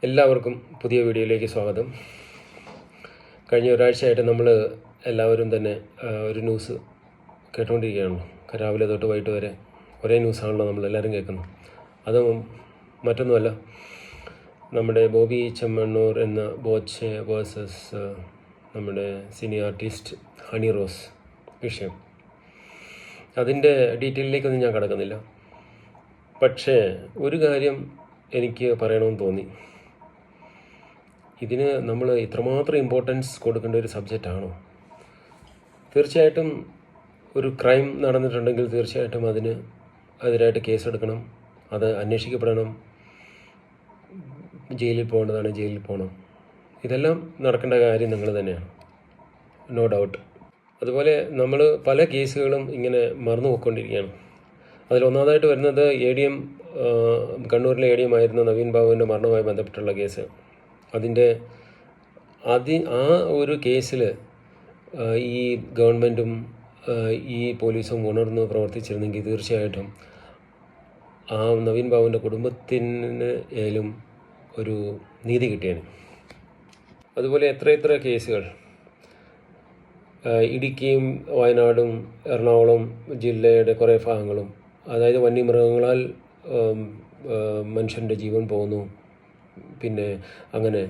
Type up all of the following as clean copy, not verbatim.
എല്ലാവർക്കും പുതിയ വീഡിയോയിലേക്ക് സ്വാഗതം. കഴിഞ്ഞ ഒരാഴ്ചയായിട്ട് നമ്മൾ എല്ലാവരും തന്നെ ഒരു ന്യൂസ് കേട്ടുകൊണ്ടിരിക്കുകയാണല്ലോ. രാവിലെ തൊട്ട് വൈകിട്ട് വരെ ഒരേ ന്യൂസാണല്ലോ നമ്മളെല്ലാവരും കേൾക്കുന്നത്. അത് മറ്റൊന്നുമല്ല, നമ്മുടെ ബോബി ചെമ്മണ്ണൂർ എന്ന ബോച്ചെ വേഴ്സസ് നമ്മുടെ സിനി ആർട്ടിസ്റ്റ് ഹണി റോസ് വിഷയം. അതിൻ്റെ ഡീറ്റെയിലിലേക്കൊന്നും ഞാൻ കടക്കുന്നില്ല. പക്ഷേ ഒരു കാര്യം എനിക്ക് പറയണമെന്ന് തോന്നി. ഇതിന് നമ്മൾ ഇത്രമാത്രം ഇമ്പോർട്ടൻസ് കൊടുക്കേണ്ട ഒരു സബ്ജക്റ്റാണോ? തീർച്ചയായിട്ടും ഒരു ക്രൈം നടന്നിട്ടുണ്ടെങ്കിൽ തീർച്ചയായിട്ടും അതിന് എതിരായിട്ട് കേസെടുക്കണം, അത് അന്വേഷിക്കപ്പെടണം, ജയിലിൽ പോകേണ്ടതാണ് ജയിലിൽ പോകണം. ഇതെല്ലാം നടക്കേണ്ട കാര്യം നിങ്ങൾ തന്നെയാണ്, നോ ഡൗട്ട്. അതുപോലെ നമ്മൾ പല കേസുകളും ഇങ്ങനെ മറന്നു പോയിക്കൊണ്ടിരിക്കുകയാണ്. അതിലൊന്നാമതായിട്ട് വരുന്നത് ADM കണ്ണൂരിലെ ADM ആയിരുന്ന നവീൻ ബാബുവിൻ്റെ മരണവുമായി ബന്ധപ്പെട്ടുള്ള കേസ്. ആ ഒരു കേസിൽ ഈ ഗവൺമെൻറ്റും ഈ പോലീസും ഉണർന്ന് പ്രവർത്തിച്ചിരുന്നെങ്കിൽ തീർച്ചയായിട്ടും ആ നവീൻ ബാബുവിൻ്റെ കുടുംബത്തിനും ഒരു നീതി കിട്ടിയേനെ. അതുപോലെ എത്ര കേസുകൾ ഇടുക്കിയും വയനാടും എറണാകുളം ജില്ലയുടെ കുറേ ഭാഗങ്ങളും, അതായത് വന്യമൃഗങ്ങളാൽ മനുഷ്യൻ്റെ ജീവൻ പോകുന്നു. പിന്നെ അങ്ങനെ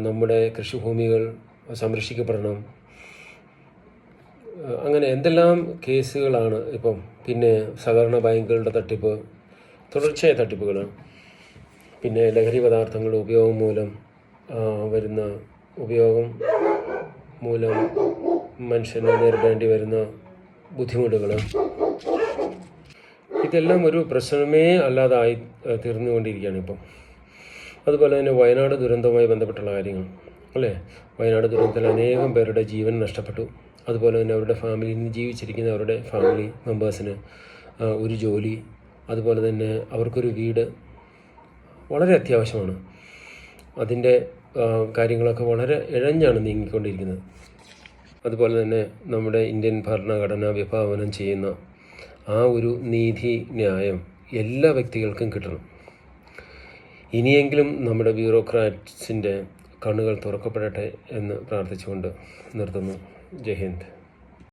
നമ്മുടെ കൃഷിഭൂമികൾ സംരക്ഷിക്കപ്പെടണം. അങ്ങനെ എന്തെല്ലാം കേസുകളാണ് ഇപ്പം. പിന്നെ സഹകരണ ബാങ്കുകളുടെ തട്ടിപ്പ്, തുടർച്ചയായ തട്ടിപ്പുകളാണ്. പിന്നെ ലഹരി പദാർത്ഥങ്ങളുടെ ഉപയോഗം മൂലം മനുഷ്യന് നേരിടേണ്ടി വരുന്ന ബുദ്ധിമുട്ടുകൾ, ഇതെല്ലാം ഒരു പ്രശ്നമേ അല്ലാതായി തീർന്നുകൊണ്ടിരിക്കുകയാണ് ഇപ്പം. അതുപോലെ തന്നെ വയനാട് ദുരന്തവുമായി ബന്ധപ്പെട്ടുള്ള കാര്യങ്ങൾ അല്ലേ. വയനാട് ദുരന്തത്തിൽ അനേകം പേരുടെ ജീവൻ നഷ്ടപ്പെട്ടു. അതുപോലെ തന്നെ അവരുടെ ഫാമിലിയിൽ ജീവിച്ചിരിക്കുന്ന അവരുടെ ഫാമിലി മെമ്പേഴ്സിന് ഒരു ജോലി, അതുപോലെ തന്നെ അവർക്കൊരു വീട് വളരെ അത്യാവശ്യമാണ്. അതിൻ്റെ കാര്യങ്ങളൊക്കെ വളരെ ഇഴഞ്ഞാണ് നീങ്ങിക്കൊണ്ടിരിക്കുന്നത്. അതുപോലെ തന്നെ നമ്മുടെ ഇന്ത്യൻ ഭരണഘടന വിഭാവനം ചെയ്യുന്ന ആ ഒരു നീതി ന്യായം എല്ലാ വ്യക്തികൾക്കും കിട്ടണം. ഇനിയെങ്കിലും നമ്മുടെ ബ്യൂറോക്രാറ്റ്സിൻ്റെ കണ്ണുകൾ തുറക്കപ്പെടട്ടെ എന്ന് പ്രാർത്ഥിച്ചുകൊണ്ട് നിർത്തുന്നു. ജയ് ഹിന്ദ്.